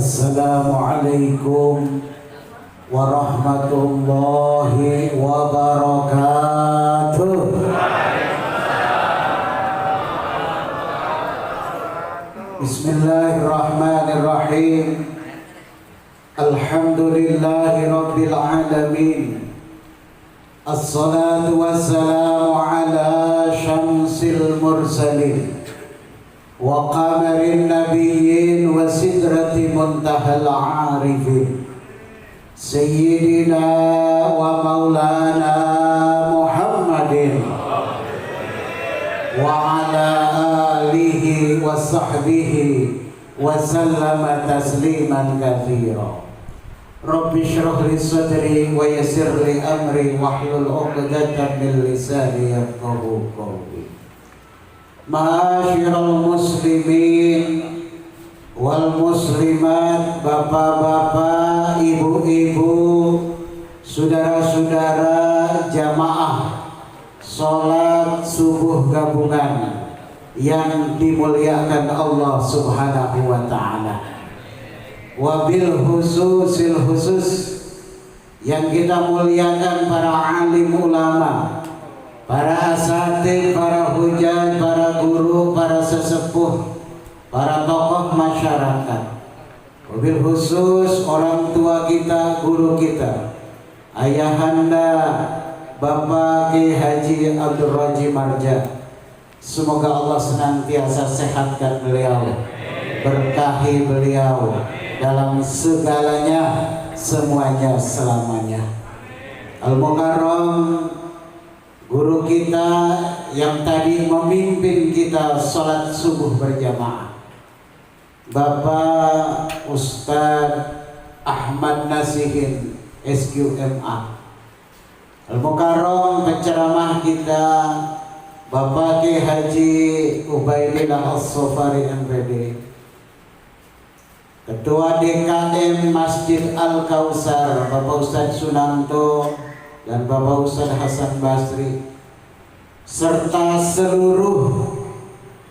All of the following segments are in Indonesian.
Assalamualaikum warahmatullahi wabarakatuh. Bismillahirrahmanirrahim. Alhamdulillahi rabbil alamin. Assalatu wassalamu ala syamsil mursalin wa qamarin nabiyyin wa sidrati muntahal arifin sayyidina wa maulana Muhammadin wa ala alihi wa sahbihi wa sallama tasliman katsira. Rabbi shrah li sadri wa yassir li amri wahlul 'uqdatam min lisani yafqahu qawli. Ma'asyiral muslimin wal muslimat, bapak-bapak, ibu-ibu, saudara-saudara jamaah salat subuh gabungan yang dimuliakan Allah Subhanahu wa taala. Wabil khususil khusus yang kita muliakan para alim ulama, para asatidz, para hujjah, para guru, para sesepuh, para tokoh masyarakat. Wabil khusus orang tua kita, guru kita, ayahanda Bapak Ki Haji Abdul Raji Marja. Semoga Allah senantiasa sehatkan beliau, berkahi beliau dalam segalanya, semuanya, selamanya. Al-Mukarram, guru kita yang tadi memimpin kita sholat subuh berjamaah, Bapak Ustadz Ahmad Nasihin SQMA. Al-Mukarram, penceramah kita Bapak Ki Haji Ubaidillah As-Sofari MPD, Ketua DKM Masjid Al-Kausar Bapak Ustadz Sunanto dan Bapak Ustadz Hasan Basri, serta seluruh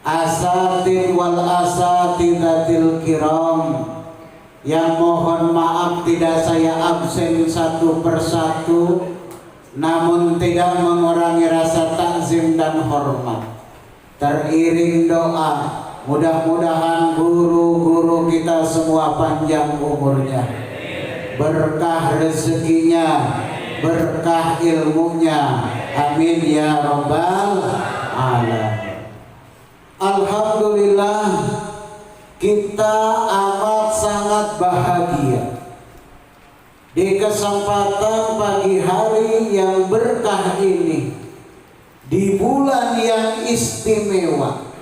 asatidz wal asatidatil kiram yang mohon maaf tidak saya absen satu persatu, namun tidak mengurangi rasa takzim dan hormat. Teriring doa, mudah-mudahan guru-guru kita semua panjang umurnya, berkah rezekinya, berkah ilmunya, amin ya rabbal alamin. Alhamdulillah, kita amat sangat bahagia di kesempatan pagi hari yang berkah ini, di bulan yang istimewa,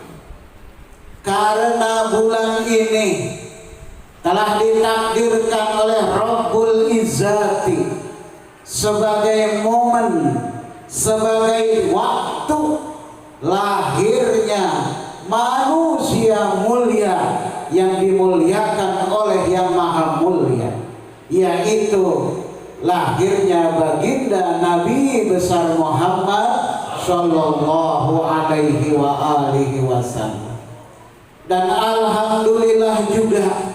karena bulan ini telah ditakdirkan oleh Rabbul Izzati sebagai momen, sebagai waktu lahirnya manusia mulia yang dimuliakan oleh Yang Maha Mulia, yaitu lahirnya baginda Nabi besar Muhammad sallallahu alaihi wa alihi wasallam. Dan alhamdulillah juga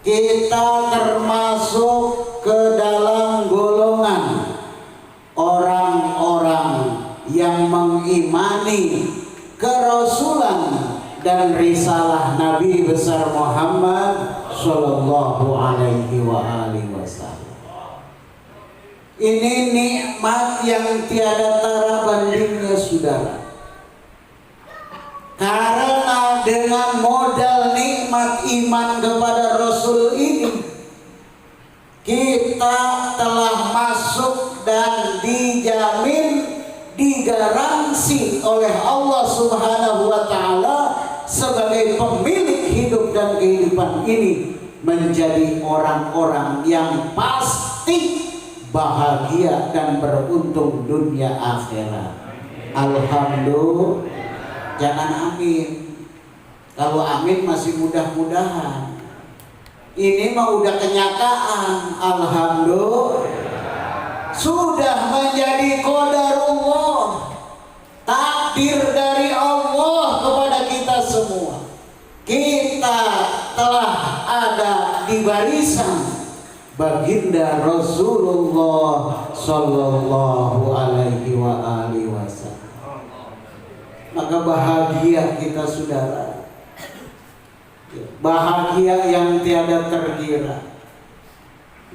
kita termasuk ke dalam golongan orang-orang yang mengimani kerasulan dan risalah Nabi besar Muhammad sallallahu alaihi wa alihi wasallam. Ini nikmat yang tiada tara bandingnya, saudara. Karena dengan modal nikmat iman kepada Rasul ini, kita telah masuk dan dijamin, digaransi oleh Allah Subhanahu wa taala sebagai pemilik hidup dan kehidupan ini menjadi orang-orang yang pasti bahagia dan beruntung dunia akhirat. Alhamdulillah. Jangan amin. Kalau amin masih mudah-mudahan. Ini mah udah kenyataan. Alhamdulillah. Sudah menjadi qadarullah, takdir dari Allah kepada kita semua. Kita telah ada di di barisan baginda Rasulullah Sallallahu Alaihi Wasallam. Maka bahagia kita saudara, bahagia yang tiada terkira,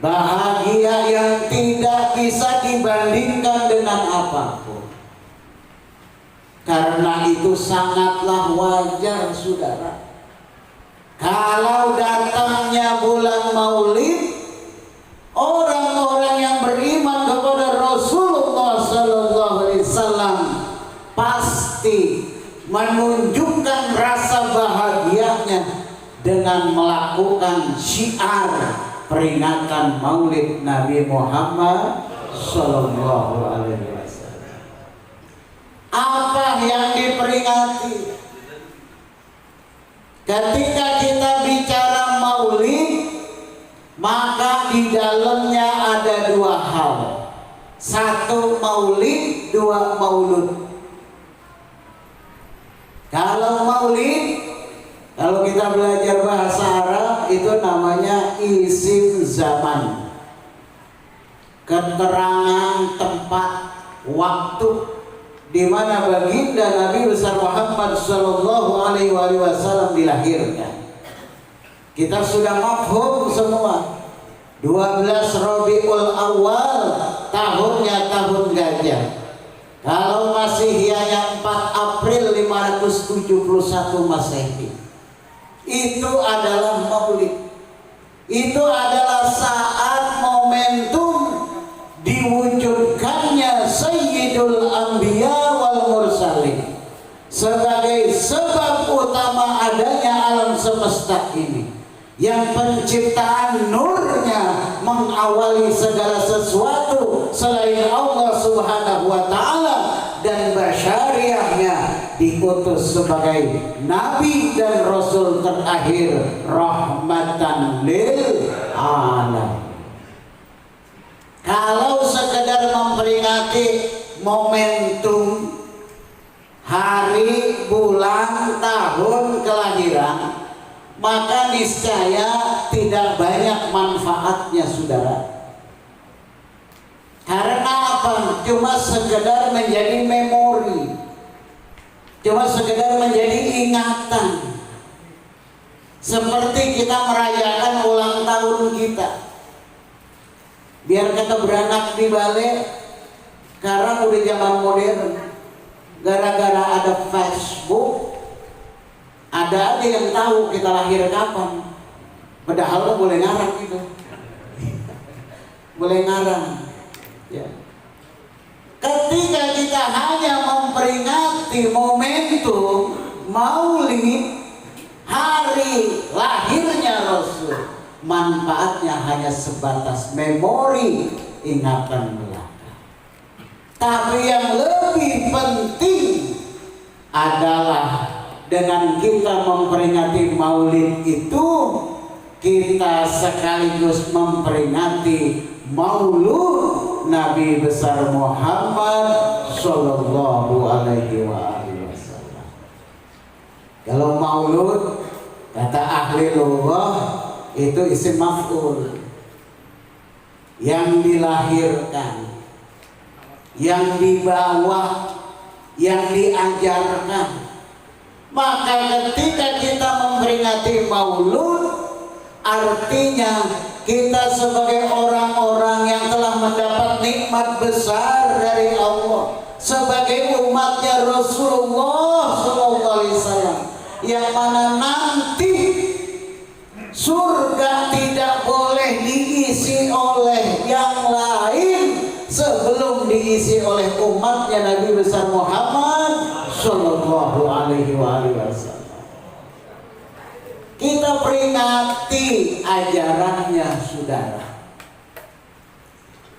bahagia yang tidak bisa dibandingkan dengan apapun. Karena itu sangatlah wajar saudara, kalau datangnya bulan Maulid, orang-orang yang beriman kepada Rasulullah Sallallahu Alaihi Wasallam pasti menunjukkan rasa bahagianya dengan melakukan syiar peringatan Maulid Nabi Muhammad Sallallahu Alaihi Wasallam. Apa yang diperingati? Ketika kita bicara Maulid, maka di dalamnya ada dua hal. Satu Maulid, dua Maulud. Kalau Maulid, kalau kita belajar bahasa Arab, itu namanya isim zaman, keterangan tempat, waktu di mana baginda Nabi besar Muhammad Sallallahu Alaihi Wasallam dilahirkan. Kita sudah mafhum semua. 12 Rabiul Awal, tahunnya tahun gajah. Kalau Masihiyanya 4 April 571 Masehi, itu adalah Maulid. Itu adalah saat momentum diwujudkannya Sayyidul Anbiya wal Mursalin sebagai sebab utama adanya alam semesta ini, yang penciptaan nurnya mengawali segala sesuatu selain Allah Subhanahu wa Ta'ala, dan basyariahnya diutus sebagai Nabi dan Rasul terakhir rahmatan lil alamin. Kalau sekedar memperingati momentum hari, bulan, tahun kelahiran, maka niscaya tidak banyak manfaatnya saudara. Karena apa? Cuma sekedar menjadi memori, cuma sekedar menjadi ingatan. Seperti kita merayakan ulang tahun kita, biar kita beranak di balik. Sekarang udah zaman modern, gara-gara ada Facebook, ada aja yang tahu kita lahir kapan. Padahal lo boleh ngarang gitu, boleh ngarang ya. Ketika kita hanya memperingati momentum Maulid, hari lahirnya Rasul, manfaatnya hanya sebatas memori, ingatan belaka. Tapi yang lebih penting adalah dengan kita memperingati Maulid itu, kita sekaligus memperingati Maulud Nabi besar Muhammad Sallallahu Alaihi Wasallam. Kalau Maulud, kata ahli lughah, itu isim maf'ul, yang dilahirkan, yang dibawa, yang diajarkan. Maka ketika kita memperingati Maulud, artinya kita sebagai orang-orang yang telah mendapat nikmat besar dari Allah, sebagai umatnya Rasulullah SAW, yang mana nanti surga tidak boleh diisi oleh yang lain sebelum diisi oleh umatnya Nabi besar Muhammad Sallallahu Alaihi Wasallam. Kita peringati ajarannya saudara.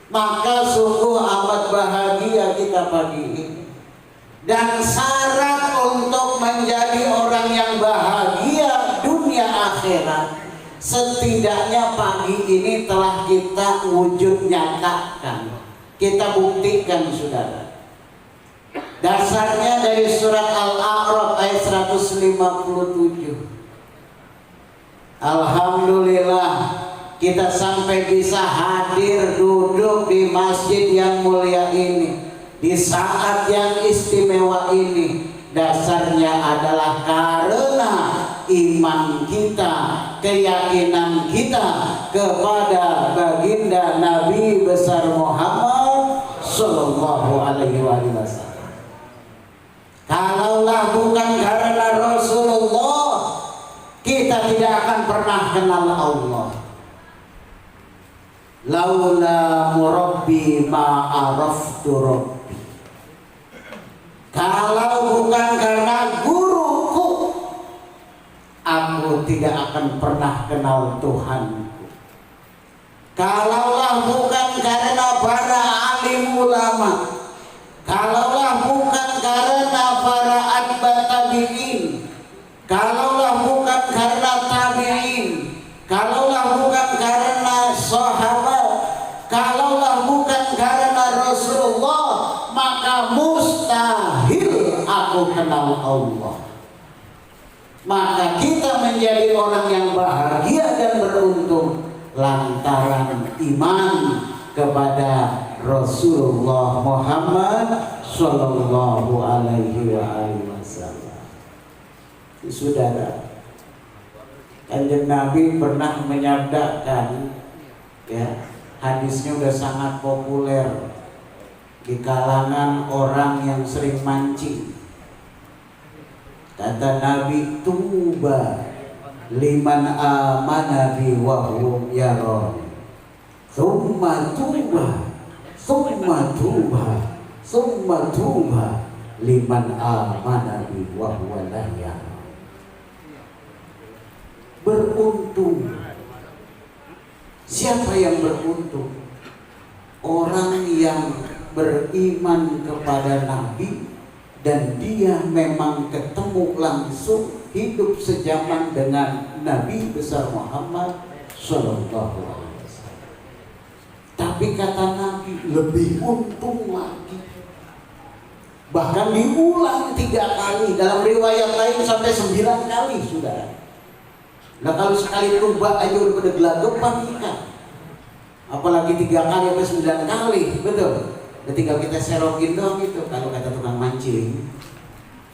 Maka sungguh amat bahagia kita pagi ini. Dan syarat untuk menjadi orang yang bahagia dunia akhirat, setidaknya pagi ini telah kita wujud nyatakan, kita buktikan saudara. Dasarnya dari surat Al-A'raf ayat 157. Alhamdulillah kita sampai bisa hadir duduk di masjid yang mulia ini di saat yang istimewa ini. Dasarnya adalah karena iman kita, keyakinan kita kepada baginda Nabi besar Muhammad Sallallahu Alaihi Wasallam. Kalaulah bukan karena Rasulullah, kita tidak akan pernah kenal Allah. Laula murabbi ma'araftu rabbi. Kalau bukan karena guruku, aku tidak akan pernah kenal Tuhanku. Kalaulah bukan karena para alim ulama, kalaulah bukan karena para atba tabi'in, kalaulah bukan karena tabi'in, kalaulah bukan karena sahabat, kalaulah bukan karena Rasulullah, maka mustahil aku kenal Allah. Maka kita menjadi orang yang bahagia dan beruntung lantaran iman kepada Rasulullah Muhammad Sallallahu Alaihi Wasallam. Saudara, Kanjeng Nabi pernah menyabdakan, ya, hadisnya udah sangat populer di kalangan orang yang sering mancing. Kata Nabi, tuba liman amana bi wa hum yaron, summa tuba, summa tuba, summa tuba liman amana bi wa huwa la yaron. Beruntung. Siapa yang beruntung? Orang yang beriman kepada Nabi dan dia memang ketemu langsung hidup sejaman dengan Nabi besar Muhammad Sallallahu Alaihi Wasallam. Tapi kata Nabi, lebih untung lagi. Bahkan diulang 3 kali, dalam riwayat lain sampai 9 kali, saudara. Nah kalau sekali rubah aja udah pada gelagapan ikan, apalagi 3 kali sampai 9 kali, betul. Tinggal kita serokin doang gitu kalau kata tukang mancing.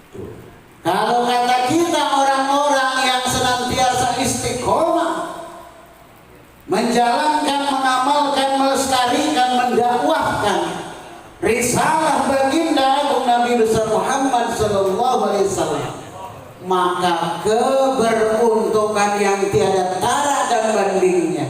Tuh. Kalau kata kita orang-orang yang senantiasa istiqomah menjalankan, mengamalkan, melestarikan, mendakwahkan risalah baginda Agung Nabi besar Muhammad Sallallahu Alaihi Wasallam, maka keberuntungan yang tiada tara dan bandingnya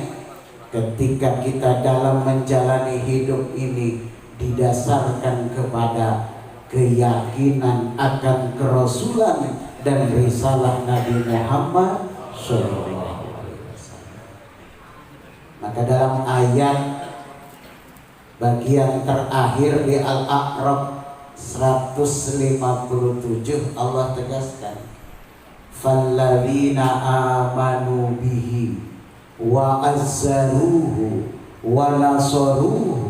ketika kita dalam menjalani hidup ini didasarkan kepada keyakinan akan kerasulan dan risalah Nabi Muhammad Sallallahu Alaihi Wasallam. Maka dalam ayat bagian terakhir di Al-A'raf 157 Allah tegaskan, falladzina amanu bihi wa azzaruhu wa nasaruhu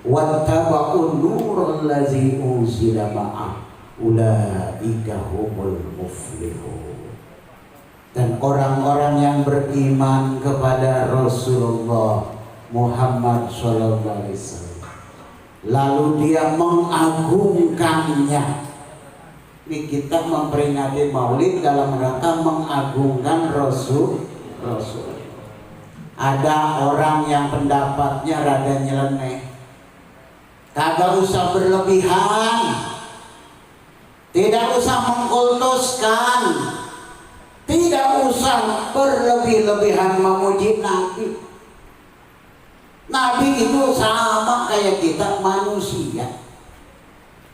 wattaba'un nurul ladzi unzila ma'ah ulaika humul muflihun. Dan orang-orang yang beriman kepada Rasulullah Muhammad sallallahu alaihi wasallam lalu dia mengagungkannya. Ini kita memperingati Maulid dalam rangka mengagungkan Rasul. Ada orang yang pendapatnya rada nyeleneh, kagak usah berlebihan, tidak usah mengkultuskan, tidak usah berlebih-lebihan memuji Nabi. Nabi itu sama kayak kita manusia.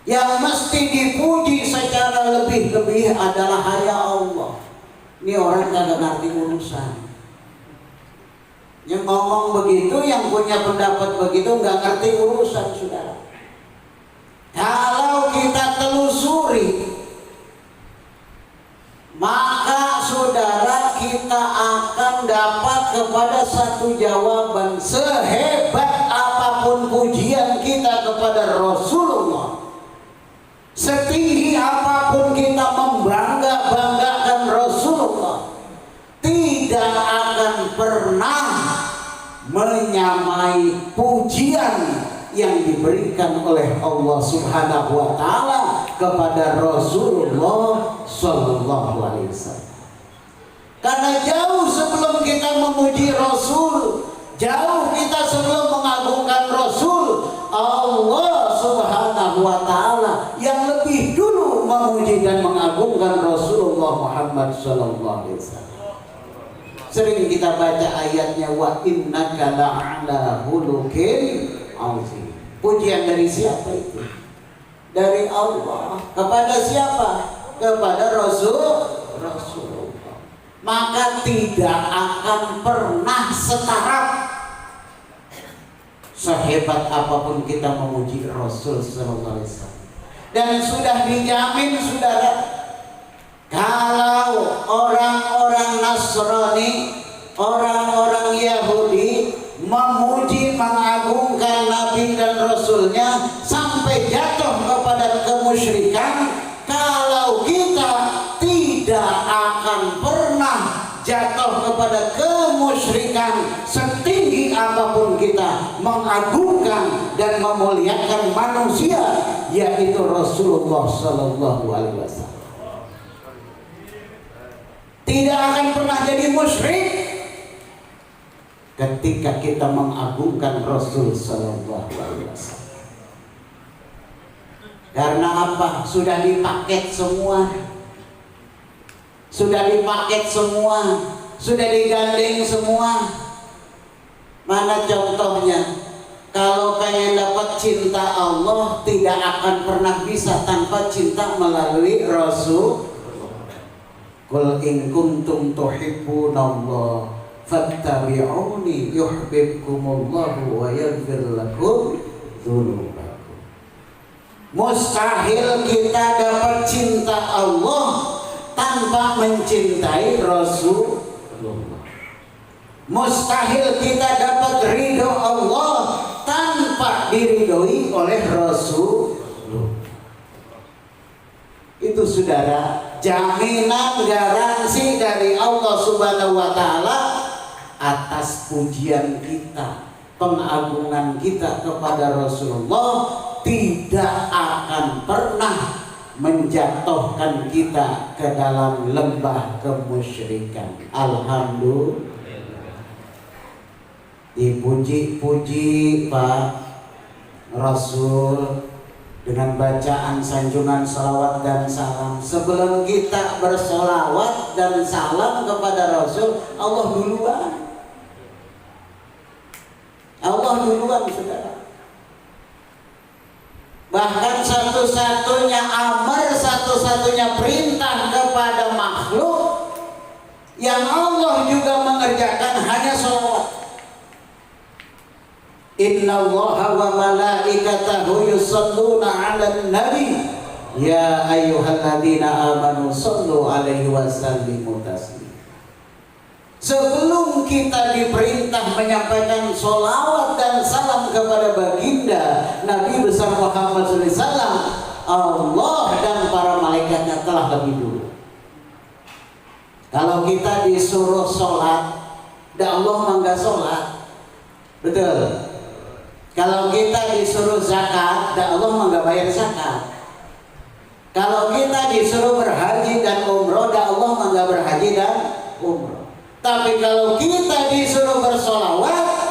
Yang mesti dipuji secara lebih-lebih adalah hanya Allah. Ini orang kagak ngerti urusan. Yang ngomong begitu, yang punya pendapat begitu nggak ngerti urusan, saudara. Kalau kita telusuri, maka saudara kita akan dapat kepada satu jawaban. Sehebat apapun pujian kita kepada Rasulullah, setinggi apapun kita membanggakan Rasulullah, tidak menyamai pujian yang diberikan oleh Allah Subhanahu wa taala kepada Rasulullah sallallahu alaihi wasallam. Karena jauh sebelum kita memuji Rasul, jauh kita sebelum mengagungkan Rasul, Allah Subhanahu wa taala yang lebih dulu memuji dan mengagungkan Rasulullah Muhammad sallallahu alaihi wasallam. Sering kita baca ayatnya, wa innaka la'ala khuluqin azim. Pujian dari siapa itu? Dari Allah. Kepada siapa? Kepada Rasulullah. Maka tidak akan pernah setara sehebat apapun kita memuji Rasul sallallahu alaihi wasallam. Dan sudah dijamin, saudara, kalau orang-orang Nasrani, orang-orang Yahudi memuji, mengagungkan Nabi dan Rasulnya sampai jatuh kepada kemusyrikan, kalau kita tidak akan pernah jatuh kepada kemusyrikan setinggi apapun kita mengagungkan dan memuliakan manusia, yaitu Rasulullah sallallahu alaihi wasallam. Tidak akan pernah jadi musyrik ketika kita mengagungkan Rasul sallallahu alaihi wasallam. Karena apa? Sudah dipaket semua. Sudah dipaket semua, sudah digandeng semua. Mana contohnya? Kalau pengen dapat cinta Allah, tidak akan pernah bisa tanpa cinta melalui Rasul. Qul in kuntum tuhibbunallah fattabi'uni yuhibbukumullahu wa yaghfir lakum dzunubakum. Mustahil kita dapat cinta Allah tanpa mencintai Rasulullah. Mustahil kita dapat ridho Allah tanpa diridhoi oleh Rasulullah. Itu saudara, jaminan garansi dari Allah Subhanahu wa taala atas pujian kita, pengagungan kita kepada Rasulullah tidak akan pernah menjatuhkan kita ke dalam lembah kemusyrikan. Alhamdulillah. Dipuji-puji Pak Rasul dengan bacaan sanjungan salawat dan salam. Sebelum kita bersolawat dan salam kepada Rasul, Allah duluan. Allah duluan, saudara. Bahkan satu-satunya amar, satu-satunya perintah kepada makhluk yang Allah juga mengerjakan hanya sholawat. Inna Allaha wa malaikatahu yusalluna 'alan nabi ya ayyuhalladzina amanu sallu 'alaihi wa sallimu taslima. Sebelum kita diperintah menyampaikan sholawat dan salam kepada baginda Nabi besar Muhammad SAW, Allah dan para malaikatnya telah lebih dulu. Kalau kita disuruh sholat, dan Allah mangga sholat, betul. Kalau kita disuruh zakat, dan Allah mangga bayar zakat. Kalau kita disuruh berhaji dan umroh, dan Allah mangga berhaji dan umroh. Tapi kalau kita disuruh bersolawat,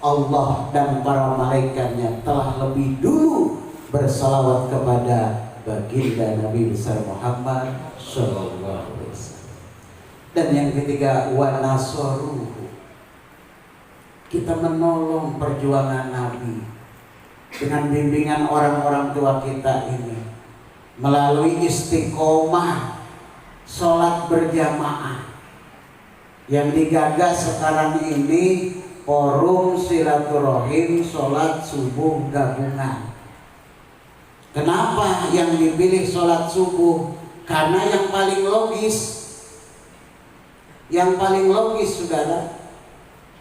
Allah dan para malaikatnya telah lebih dulu bersolawat kepada baginda Nabi besar Muhammad sallallahu alaihi wasallam. Dan yang ketiga, wa nasaruhu. Kita menolong perjuangan Nabi dengan bimbingan orang-orang tua kita ini melalui istiqomah sholat berjamaah yang digagas sekarang ini, forum silaturahim sholat subuh gabungan. Kenapa yang dipilih sholat subuh? Karena yang paling logis. Yang paling logis, saudara,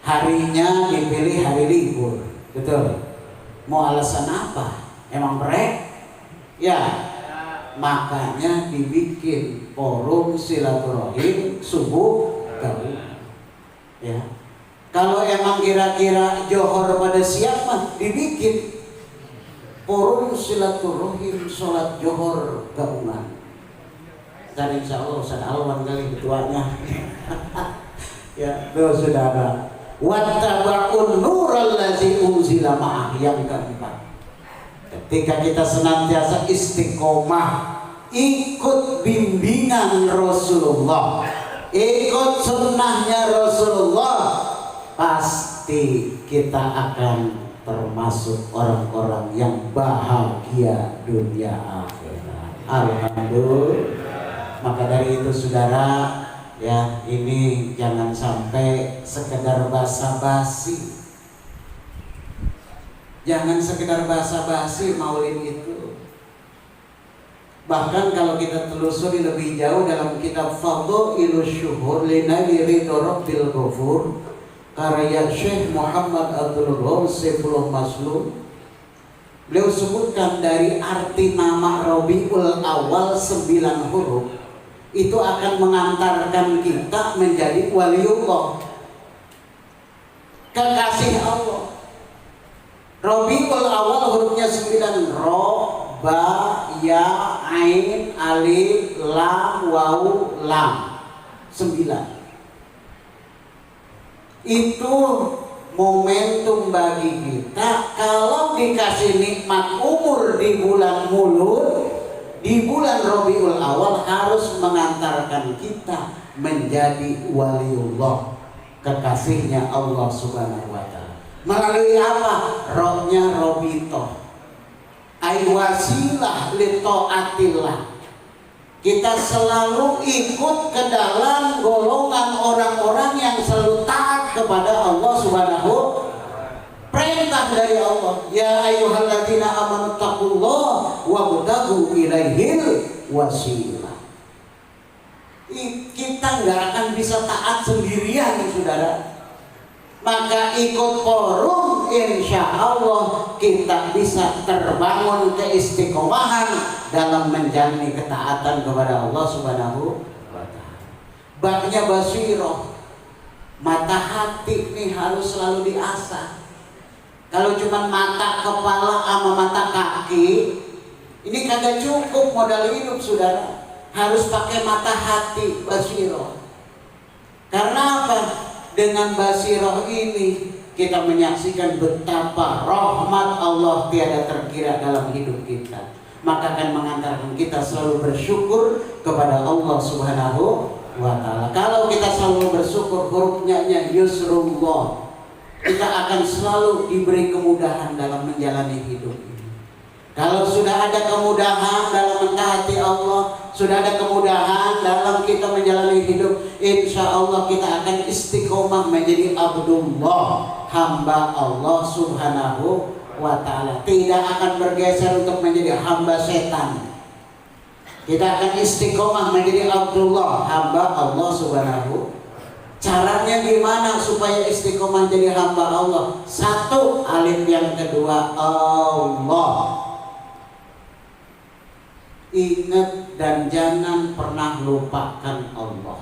harinya dipilih hari libur, betul? Mau alasan apa? Emang brek? Ya, makanya dibikin forum silaturahim subuh gabungan. Ya, Kalau emang kira-kira johor pada siang mah dibikin forum silaturahim sholat johor gabungan. Dan insya Allah Ustaz Alwan kali ketuanya. Ya, tuh saudara. Wattaba'un nural ladzi unzila ma'ah, yang keempat. Ketika kita senantiasa istiqomah ikut bimbingan Rasulullah, ikut sunnahnya Rasulullah, pasti kita akan termasuk orang-orang yang bahagia dunia akhirat. Alhamdulillah. Maka dari itu saudara, ya ini jangan sampai sekedar basa-basi. Jangan sekedar basa-basi maulid itu. Bahkan kalau kita telusuri lebih jauh dalam kitab Fadhailus Syuhur li Naili Ridho Rabbil Ghafur karya Syekh Muhammad Abdul Ghawr Saifullah Maslum, beliau sebutkan dari arti nama Rabiul Awal 9 huruf itu akan mengantarkan kita menjadi waliullah, kekasih Allah. Rabiul Awal hurufnya 9, Ro, Ba, Ya, Ain, Alif, Lam, Waw, Lam, 9. Itu momentum bagi kita kalau dikasih nikmat umur di bulan Mulud, di bulan Rabiul Awal harus mengantarkan kita menjadi waliullah, kekasihnya Allah Subhanahu wa Ta'ala. Melalui apa? Rohnya Robito, ay wasilah li taatillah. Kita selalu ikut ke dalam golongan orang-orang yang selalu taat kepada Allah Subhanahu. Perintah dari Allah, ya ayyuhalladzina amanu taqullaha wabtaghu ilaihil wasilah. Kita nggak akan bisa taat sendirian, saudara. Maka ikut forum, insya Allah kita bisa terbangun keistiqomahan dalam menjalani ketaatan kepada Allah Subhanahu wa Ta'ala. Babnya basiroh, mata hati ini harus selalu diasah. Kalau cuma mata kepala sama mata kaki, ini kagak cukup modal hidup, saudara. Harus pakai mata hati, basiroh. Karena apa? Dengan basiroh ini kita menyaksikan betapa rahmat Allah tiada terkira dalam hidup kita. Maka akan mengantarkan kita selalu bersyukur kepada Allah Subhanahu wa Ta'ala. Kalau kita selalu bersyukur, hurufnya yusrullah, kita akan selalu diberi kemudahan dalam menjalani hidup ini. Kalau sudah ada kemudahan dalam mentaati Allah, sudah ada kemudahan dalam kita menjalani hidup, insya Allah kita akan istiqomah menjadi abdullah, hamba Allah Subhanahu wa Ta'ala. Tidak akan bergeser untuk menjadi hamba setan. Kita akan istiqomah menjadi abdullah, hamba Allah Subhanahu. Caranya gimana supaya istiqomah jadi hamba Allah? Satu, alif yang kedua Allah. Ingat dan jangan pernah lupakan Allah.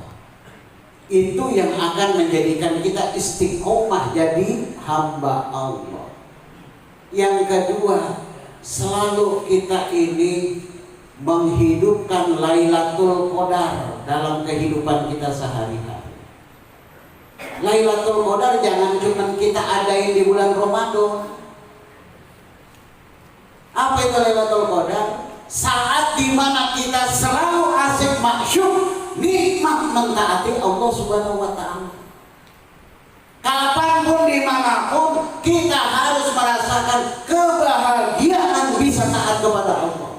Itu yang akan menjadikan kita istiqomah jadi hamba Allah. Yang kedua, selalu kita ini menghidupkan Lailatul Qadar dalam kehidupan kita sehari-hari. Lailatul Qadar jangan cuma kita adain di bulan Ramadan. Apa itu Lailatul Qadar? Saat dimana kita selalu asik masyuk, nikmat mentaati Allah Subhanahu wa Ta'ala. Kapanpun dimanapun kita harus merasakan kebahagiaan bisa taat kepada Allah.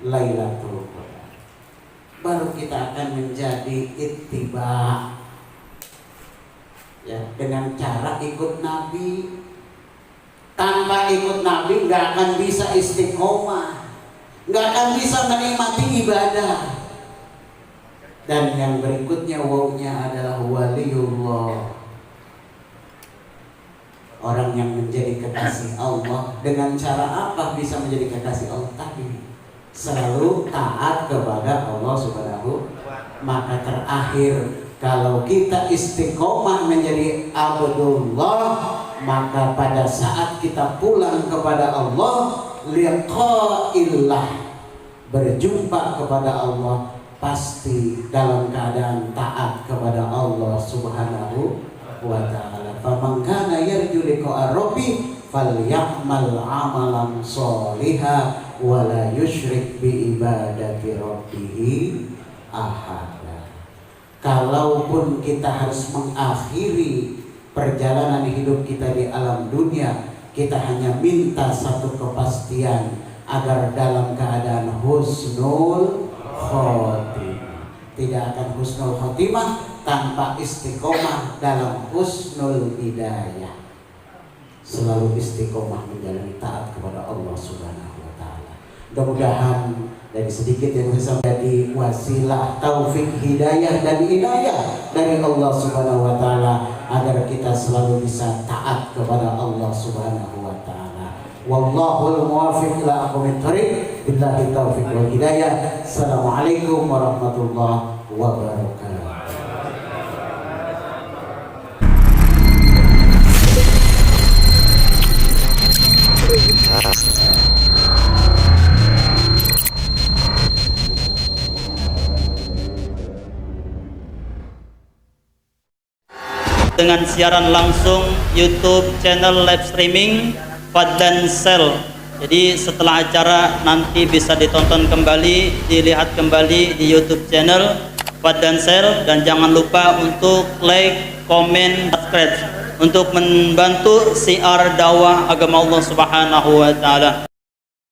Lailatul Qadar, baru kita akan menjadi ittiba, ya, dengan cara ikut Nabi. Tanpa ikut Nabi nggak akan bisa istiqomah, nggak akan bisa menikmati ibadah. Dan yang berikutnya wawnya adalah waliullah, orang yang menjadi kekasih Allah. Dengan cara apa bisa menjadi kekasih Allah? Tadi selalu taat kepada Allah Subhanahu. Maka terakhir Kalau kita istiqomah menjadi abdullah, maka pada saat kita pulang kepada Allah, liqa'illah, berjumpa kepada Allah, pasti dalam keadaan taat kepada Allah Subhanahu wa ta'ala. Faman kana yarju liqa'a rabbi falya'mal 'amalan sholihan wa la yusyrik bi ibadati rabbih ahada. Kalaupun kita harus mengakhiri perjalanan hidup kita di alam dunia, kita hanya minta satu kepastian, agar dalam keadaan husnul khotimah. Tidak akan husnul khotimah tanpa istiqomah dalam husnul hidayah. Selalu istiqomah menjalani taat kepada Allah Subhanahu wa ta'ala. Mudah-mudahan dari sedikit yang bisa menjadi wasilah taufik hidayah dan inayah dari Allah Subhanahu wa ta'ala, agar kita selalu bisa taat kepada Allah Subhanahu wa ta'ala. Wallahul muwaffiq ila aqwamit thoriq, billahi taufiq wal hidayah. Assalamualaikum warahmatullahi wabarakatuh. Dengan siaran langsung YouTube channel live streaming Fadlan Sel. Jadi setelah acara nanti bisa ditonton kembali, dilihat kembali di YouTube channel Fadlan Sel, dan jangan lupa untuk like, komen, subscribe untuk membantu siar dakwah agama Allah Subhanahu wa taala.